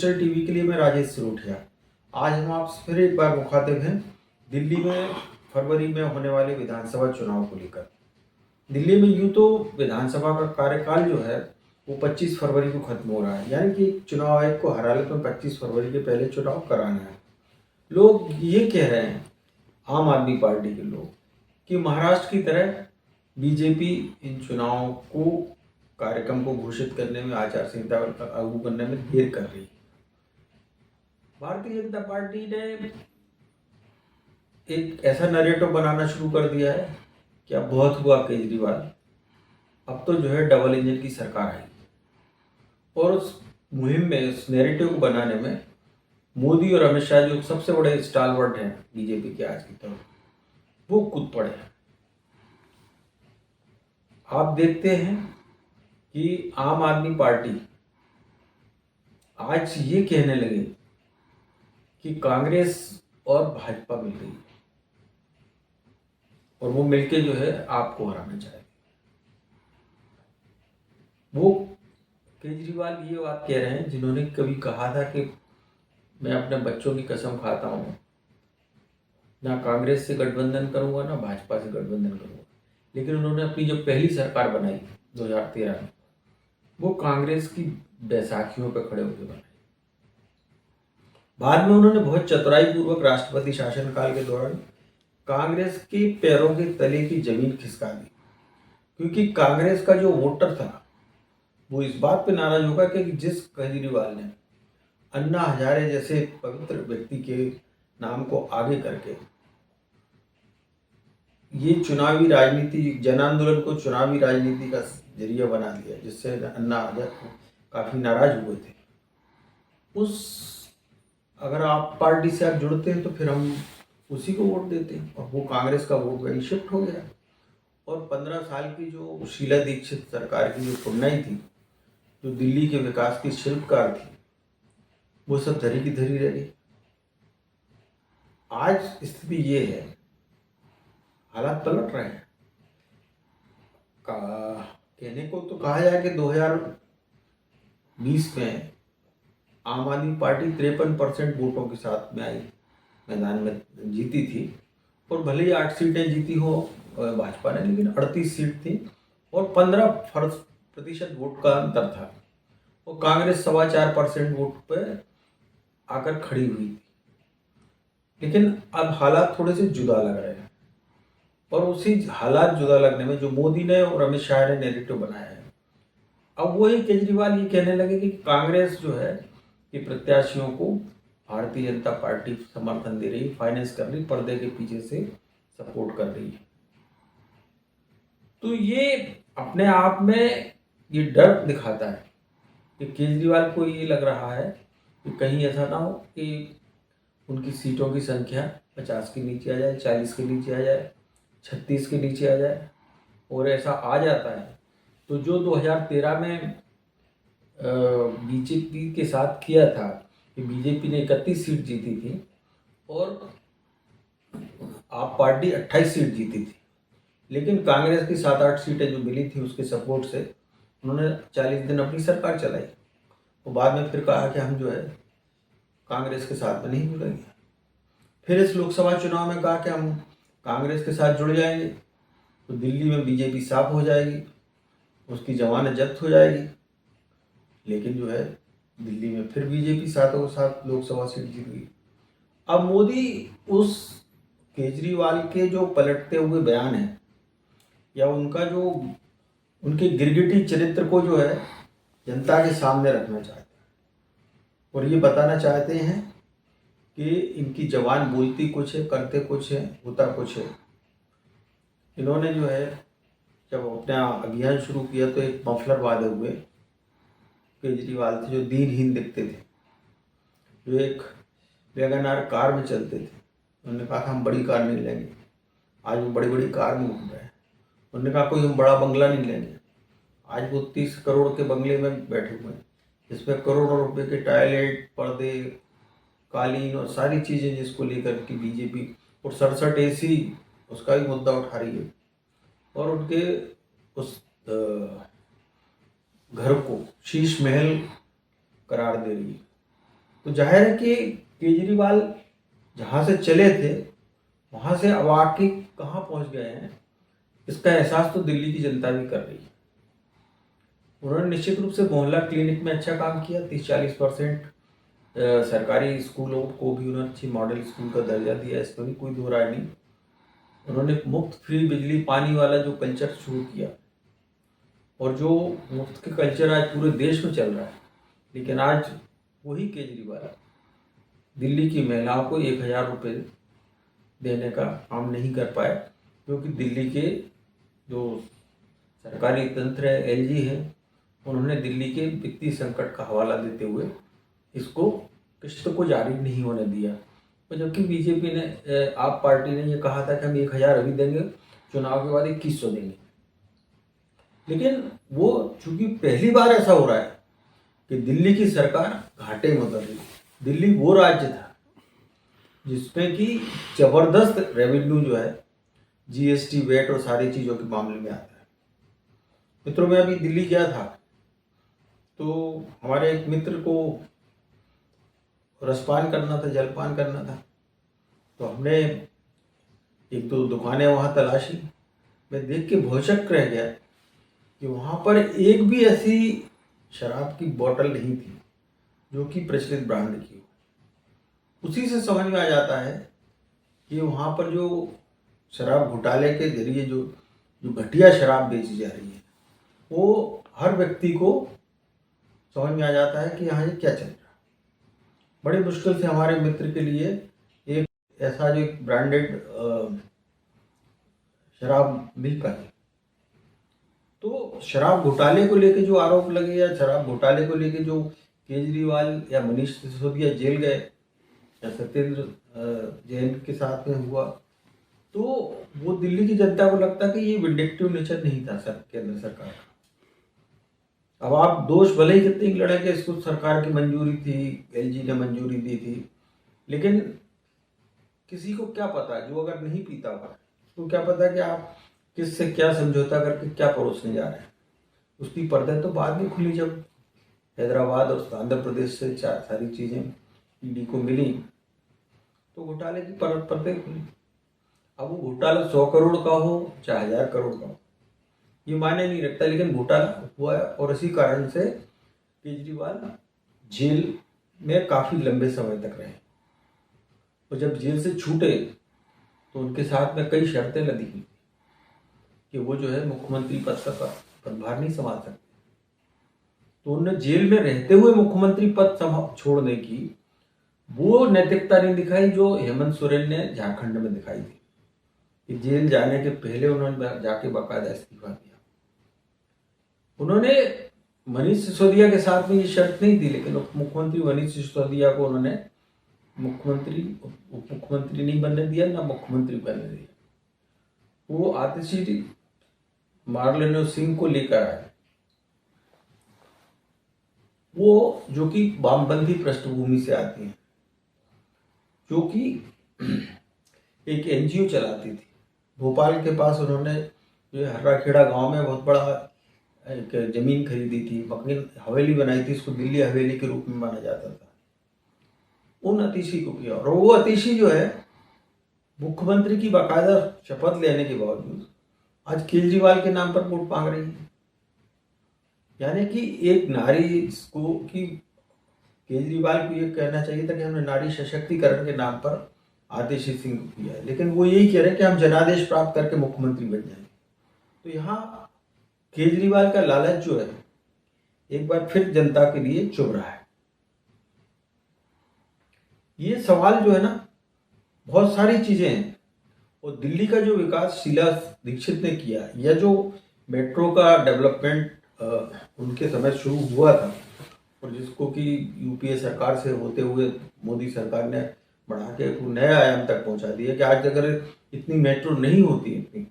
Digital TV के लिए मैं राजेश सिरोठिया। आज हम आपसे फिर एक बार मुखातिब हैं दिल्ली में फरवरी में होने वाले विधानसभा चुनाव को लेकर। दिल्ली में यूं तो विधानसभा का कार्यकाल जो है वो 25 फरवरी को खत्म हो रहा है, यानी कि चुनाव आयोग को हर हालत में 25 फरवरी के पहले चुनाव कराना है। लोग ये कह रहे हैं, आम आदमी पार्टी के लोग, कि महाराष्ट्र की तरह बीजेपी इन चुनावों को कार्यक्रम को घोषित करने में, आचार संहिता लागू करने में देर कर रही है। भारतीय जनता पार्टी ने एक ऐसा नैरेटिव बनाना शुरू कर दिया है कि अब बहुत हुआ केजरीवाल, अब तो जो है डबल इंजन की सरकार आई। और उस मुहिम में, उस नैरेटिव को बनाने में मोदी और अमित शाह, जो सबसे बड़े स्टालवर्ट हैं बीजेपी के आज की तरफ, वो कूद पड़े हैं। आप देखते हैं कि आम आदमी पार्टी आज ये कहने लगे कि कांग्रेस और भाजपा मिल गई और वो मिलके जो है आपको हराना चाहेगी। वो केजरीवाल ये बात कह रहे हैं जिन्होंने कभी कहा था कि मैं अपने बच्चों की कसम खाता हूँ, ना कांग्रेस से गठबंधन करूँगा ना भाजपा से गठबंधन करूँगा। लेकिन उन्होंने अपनी जो पहली सरकार बनाई 2013 में, वो कांग्रेस की बैसाखियों पर खड़े होकर बनाई। बाद में उन्होंने बहुत चतुराईपूर्वक राष्ट्रपति शासनकाल के दौरान कांग्रेस के पैरों के तले की जमीन खिसका दी, क्योंकि कांग्रेस का जो वोटर था वो इस बात पे नाराज होगा कि जिस केजरीवाल ने अन्ना हजारे जैसे पवित्र व्यक्ति के नाम को आगे करके ये चुनावी राजनीति, जन आंदोलन को चुनावी राजनीति का जरिया बना दिया, जिससे अन्ना हजारे काफी नाराज हुए थे। अगर आप पार्टी से आप जुड़ते हैं तो फिर हम उसी को वोट देते हैं, और वो कांग्रेस का वोट वही शिफ्ट हो गया। और 15 साल की जो शीला दीक्षित सरकार की जो पुरनाई थी, जो दिल्ली के विकास की शिल्पकार थी, वो सब धरी की धरी रह गई। आज स्थिति ये है, हालात पलट रहे हैं। कहने को तो कहा जाए कि 2020 में आम आदमी पार्टी 53% वोटों के साथ में आई, मैदान में जीती थी। और भले ही 8 सीटें जीती हो भाजपा ने, लेकिन 38 सीट थी और 15% वोट का अंतर था। और कांग्रेस 4.25% वोट पे आकर खड़ी हुई थी। लेकिन अब हालात थोड़े से जुदा लग रहे हैं, और उसी हालात जुदा लगने में जो मोदी ने और अमित शाह ने नैरेटिव बनाया है, अब वही केजरीवाल ये कहने लगे कि कांग्रेस जो है कि प्रत्याशियों को भारतीय जनता पार्टी समर्थन दे रही, फाइनेंस कर रही, पर्दे के पीछे से सपोर्ट कर रही है। तो ये अपने आप में ये डर दिखाता है कि केजरीवाल को ये लग रहा है कि कहीं ऐसा ना हो कि उनकी सीटों की संख्या 50 के नीचे आ जाए, 40 के नीचे आ जाए, 36 के नीचे आ जाए। और ऐसा आ जाता है तो जो 2013 में बीजेपी के साथ किया था कि बीजेपी ने 31 सीट जीती थी और आप पार्टी 28 सीट जीती थी, लेकिन कांग्रेस की 7-8 सीटें जो मिली थी उसके सपोर्ट से उन्होंने 40 दिन अपनी सरकार चलाई। तो बाद में फिर कहा कि हम जो है कांग्रेस के साथ में नहीं जुड़ेंगे। फिर इस लोकसभा चुनाव में कहा कि हम कांग्रेस के साथ जुड़ जाएंगे तो दिल्ली में बीजेपी साफ हो जाएगी, उसकी जमानत जब्त हो जाएगी। लेकिन जो है दिल्ली में फिर बीजेपी सातों साथ लोकसभा सीट जीत गई। अब मोदी उस केजरीवाल के जो पलटते हुए बयान हैं, या उनका जो उनके गिरगिटी चरित्र को जो है जनता के सामने रखना चाहते हैं, और ये बताना चाहते हैं कि इनकी जबान बोलती कुछ है, करते कुछ है, होता कुछ है। इन्होंने जो है जब अपना अभियान शुरू किया तो एक मफलर बांधे हुए केजरीवाल थे, जो दीनहीन दिखते थे, जो एक वैगनआर कार में चलते थे। उन्होंने कहा था हम बड़ी कार नहीं लेंगे, आज वो बड़ी बड़ी कार में घूम रहे हैं। उन्होंने कहा कोई हम बड़ा बंगला नहीं लेंगे, आज वो 30 करोड़ के बंगले में बैठे हुए हैं, जिसमें करोड़ों रुपए के टॉयलेट, पर्दे, कालीन और सारी चीज़ें, जिसको लेकर के बीजेपी और 67 एसी उसका भी मुद्दा उठा रही है। और उनके उस घर को शीश महल करार दे रही है। तो जाहिर है कि केजरीवाल जहाँ से चले थे वहाँ से अब आके कहाँ पहुँच गए हैं, इसका एहसास तो दिल्ली की जनता भी कर रही है। उन्होंने निश्चित रूप से मोहल्ला क्लिनिक में अच्छा काम किया। 30-40% सरकारी स्कूलों को भी उन्होंने अच्छी मॉडल स्कूल का दर्जा दिया, इसमें भी कोई दो राय नहीं। उन्होंने मुफ्त फ्री बिजली पानी वाला जो कल्चर शुरू किया, और जो मुफ्त के कल्चर आज पूरे देश में चल रहा है, लेकिन आज वही केजरीवाल दिल्ली की महिलाओं को 1000 रुपये देने का काम नहीं कर पाए, क्योंकि दिल्ली के जो सरकारी तंत्र है, एलजी है, उन्होंने दिल्ली के वित्तीय संकट का हवाला देते हुए इसको किस्त को जारी नहीं होने दिया। और जबकि बीजेपी ने, आप पार्टी ने ये कहा था कि हम 1000 अभी देंगे, चुनाव के बाद 2100 देंगे। लेकिन वो चूंकि पहली बार ऐसा हो रहा है कि दिल्ली की सरकार घाटे में उतर रही है। दिल्ली वो राज्य था जिसमें कि जबरदस्त रेवेन्यू जो है जीएसटी, वैट और सारी चीज़ों के मामले में आता है। मित्रों, मैं अभी दिल्ली गया था, तो हमारे एक मित्र को रसपान करना था, जलपान करना था, तो हमने एक दो दुकानें वहाँ तलाशी। मैं देख के भौचक्क रह गया कि वहाँ पर एक भी ऐसी शराब की बोतल नहीं थी जो कि प्रचलित ब्रांड की हो। उसी से समझ में आ जाता है कि वहाँ पर जो शराब घोटाले के जरिए जो घटिया शराब बेची जा रही है, वो हर व्यक्ति को समझ में आ जाता है कि यहाँ ये क्या चल रहा है। बड़ी मुश्किल से हमारे मित्र के लिए एक ऐसा जो ब्रांडेड शराब मिल पाई। तो शराब घोटाले को लेके जो आरोप लगे, या शराब घोटाले को लेके जो केजरीवाल या मनीष सिसोदिया जेल गए, या सत्येंद्र जैन के साथ में हुआ, तो वो दिल्ली की जनता को लगता कि ये विंडिक्टिव नेचर नहीं था केंद्र सरकार का। अब आप दोष भले ही कितने लड़े कि इसको सरकार की मंजूरी थी, एलजी ने मंजूरी दी थी, लेकिन किसी को क्या पता, जो अगर नहीं पीता हुआ उसको क्या पता कि आप किससे क्या समझौता करके क्या परोसने जा रहे हैं। उसकी पर्दे तो बाद में खुली, जब हैदराबाद और आंध्र प्रदेश से सारी चीज़ें ईडी को मिली, तो घोटाले की पर्दे खुली। अब वो घोटाला 100 करोड़ का हो चाहे 1000 करोड़ का हो, ये मायने नहीं रखता, लेकिन घोटाला हुआ है। और इसी कारण से केजरीवाल जेल में काफ़ी लंबे समय तक रहे, और जब जेल से छूटे तो उनके साथ में कई शर्तें लगी हुई कि वो जो है मुख्यमंत्री पद का पदभार नहीं संभाल सकते। तो उन्होंने जेल में रहते हुए मुख्यमंत्री पद छोड़ने की वो नैतिकता नहीं दिखाई जो हेमंत सोरेन ने झारखंड में दिखाई थी, कि जेल जाने के पहले उन्होंने जाके बाकायदा इस्तीफा दिया। उन्होंने मनीष सिसोदिया के साथ में ये शर्त नहीं दी, लेकिन उप मुख्यमंत्री मनीष सिसोदिया को उन्होंने उप मुख्यमंत्री नहीं बनने दिया, ना मुख्यमंत्री बनने दिया। वो आतिशी मार्लेनो सिंह को लेकर आए, वो जो कि वामपंथी पृष्ठभूमि से आती हैं, जो कि एक एनजीओ चलाती थी भोपाल के पास। उन्होंने जो हर्राखेड़ा गांव में बहुत बड़ा एक जमीन खरीदी थी, मकीन हवेली बनाई थी, इसको दिल्ली हवेली के रूप में माना जाता था। उन अतिशी को किया, और वो अतिशी जो है मुख्यमंत्री की बाकायदा शपथ लेने के बावजूद आज केजरीवाल के नाम पर वोट मांग रही है। यानी कि एक नारी को, कि केजरीवाल को ये कहना चाहिए था कि हमने नारी सशक्तिकरण के नाम पर आतिशी सिंह को किया है, लेकिन वो यही कह रहे हैं कि हम जनादेश प्राप्त करके मुख्यमंत्री बन जाएंगे। तो यहाँ केजरीवाल का लालच जो है एक बार फिर जनता के लिए चुभ रहा है। ये सवाल जो है ना, बहुत सारी चीजें हैं, और दिल्ली का जो विकास शीला दीक्षित ने किया, या जो मेट्रो का डेवलपमेंट उनके समय शुरू हुआ था, और जिसको कि यूपीए सरकार से होते हुए मोदी सरकार ने बढ़ा के नए आयाम तक पहुंचा दिया, कि आज अगर इतनी मेट्रो नहीं होती, इतनी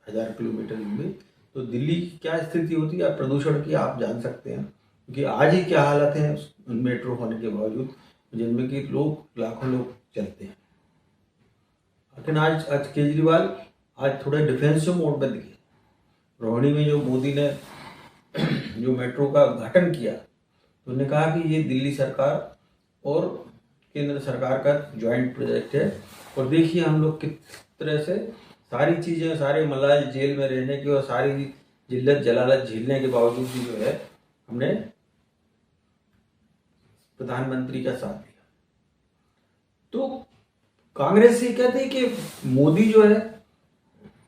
1000 किलोमीटर लंबी, तो दिल्ली की क्या स्थिति होती है प्रदूषण की, आप जान सकते हैं। क्योंकि आज ही क्या हालत है मेट्रो होने के बावजूद, जिनमें कि लाखों लोग चलते हैं। लेकिन आज केजरीवाल आज थोड़े डिफेंसिव मोड में दिखे। रोहिणी में जो मोदी ने जो मेट्रो का उद्घाटन किया, तो उन्होंने कहा कि ये दिल्ली सरकार और केंद्र सरकार का जॉइंट प्रोजेक्ट है। और देखिए हम लोग किस तरह से सारी चीज़ें, सारे मलाल जेल में रहने की और सारी जिल्लत जलालत झेलने के बावजूद भी जो है हमने प्रधानमंत्री का साथ दिया। तो कांग्रेस ये कहती है कि मोदी जो है,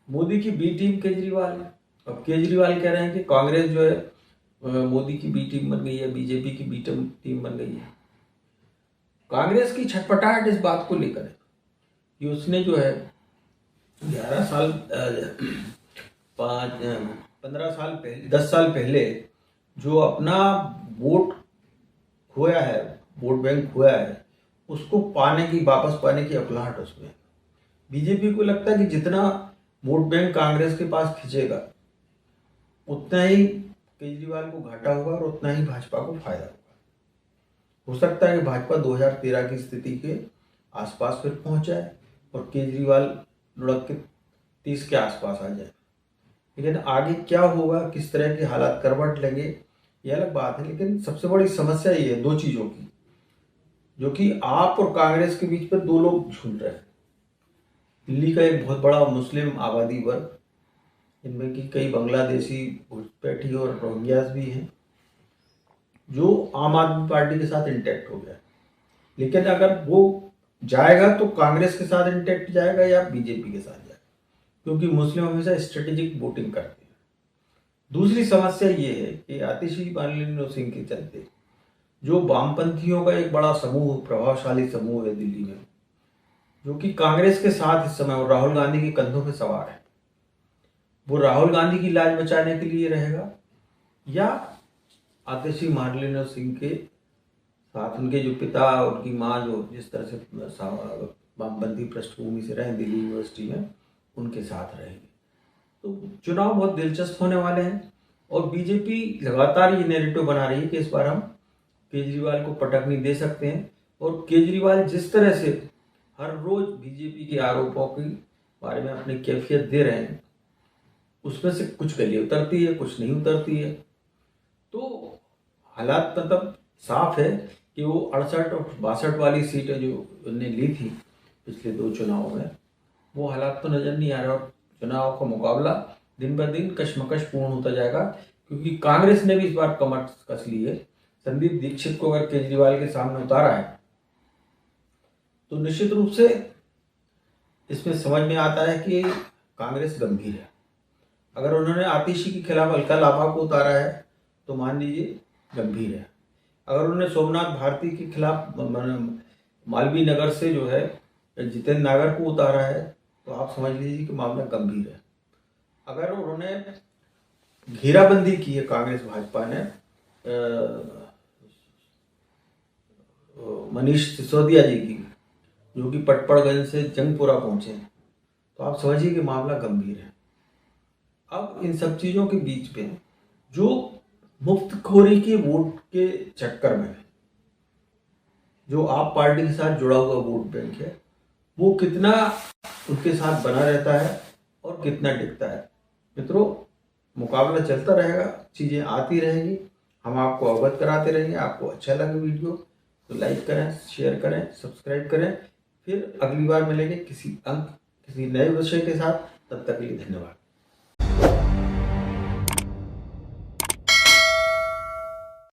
मोदी की बी टीम केजरीवाल है। अब केजरीवाल कह रहे हैं कि कांग्रेस जो है मोदी की बी टीम बन गई है, बीजेपी की बी टीम बन गई है। कांग्रेस की छटपटाहट इस बात को लेकर है कि उसने जो है 11 साल 15 साल पहले, 10 साल पहले जो अपना वोट खोया है, वोट बैंक खोया है, उसको पाने की, वापस पाने की अकुलाहट उसमें। बीजेपी को लगता है कि जितना वोट बैंक कांग्रेस के पास खींचेगा उतना ही केजरीवाल को घाटा होगा और उतना ही भाजपा को फायदा होगा। हो सकता है कि भाजपा 2013 की स्थिति के आसपास फिर पहुंच जाए और केजरीवाल लुढ़क के 30 के आसपास आ जाए। लेकिन आगे क्या होगा, किस तरह के हालात करवट लेंगे, ये अलग बात है। लेकिन सबसे बड़ी समस्या ये है दो चीज़ों की, जो कि आप और कांग्रेस के बीच में दो लोग झूल रहे हैं। दिल्ली का एक बहुत बड़ा मुस्लिम आबादी वर्ग, इनमें की कई बांग्लादेशी, घुसपैठी और रोहिंग्यास भी हैं, जो आम आदमी पार्टी के साथ इंटैक्ट हो गया। लेकिन अगर वो जाएगा तो कांग्रेस के साथ इंटैक्ट जाएगा या बीजेपी के साथ जाएगा, क्योंकि मुस्लिम हमेशा स्ट्रेटेजिक वोटिंग करते हैं। दूसरी समस्या ये है कि आतिशी सिंह के चलते जो वामपंथियों का एक बड़ा समूह, प्रभावशाली समूह है दिल्ली में, जो कि कांग्रेस के साथ इस समय और राहुल गांधी के कंधों पे सवार है, वो राहुल गांधी की लाज बचाने के लिए रहेगा या आतिशी सिंह के साथ, उनके जो पिता, उनकी माँ जो जिस तरह से वामपंथी पृष्ठभूमि से रहे दिल्ली यूनिवर्सिटी में, उनके साथ रहेंगे। तो चुनाव बहुत दिलचस्प होने वाले हैं और बीजेपी लगातार ये नैरेटिव बना रही है कि इस बार हम केजरीवाल को पटकनी दे सकते हैं। और केजरीवाल जिस तरह से हर रोज बीजेपी के आरोपों के बारे में अपनी कैफियत दे रहे हैं, उसमें से कुछ गलियां उतरती है, कुछ नहीं उतरती है। तो हालात मतलब साफ है कि वो 68 और 62 वाली सीटें जो उन्होंने ली थी पिछले दो चुनावों में, वो हालात तो नजर नहीं आ रहा और चुनाव का मुकाबला दिन ब दिन कशमकश पूर्ण होता जाएगा, क्योंकि कांग्रेस ने भी इस बार कमर कस ली है। संदीप दीक्षित को अगर केजरीवाल के सामने उतारा है तो निश्चित रूप से इसमें समझ में आता है कि कांग्रेस गंभीर है। अगर उन्होंने आतिशी के खिलाफ अलका लाभा को उतारा है तो मान लीजिए गंभीर है। अगर उन्होंने सोमनाथ भारती के खिलाफ मालवीय नगर से जो है जितेंद्र नागर को उतारा है तो आप समझ लीजिए कि मामला गंभीर है। अगर उन्होंने घेराबंदी की है कांग्रेस भाजपा ने मनीष सिसोदिया जी की, जो कि पटपड़गंज से जंगपुरा पहुंचे, तो आप समझिए कि मामला गंभीर है। अब इन सब चीज़ों के बीच में जो मुफ्तखोरी के वोट के चक्कर में जो आप पार्टी के साथ जुड़ा हुआ वोट बैंक है, वो कितना उनके साथ बना रहता है और कितना टिकता है। मित्रों, मुकाबला चलता रहेगा, चीज़ें आती रहेंगी, हम आपको अवगत कराते रहेंगे। आपको अच्छा लगे वीडियो तो लाइक करें, शेयर करें, सब्सक्राइब करें। फिर अगली बार मिलेंगे किसी नए विषय के साथ। तब तक के लिए धन्यवाद।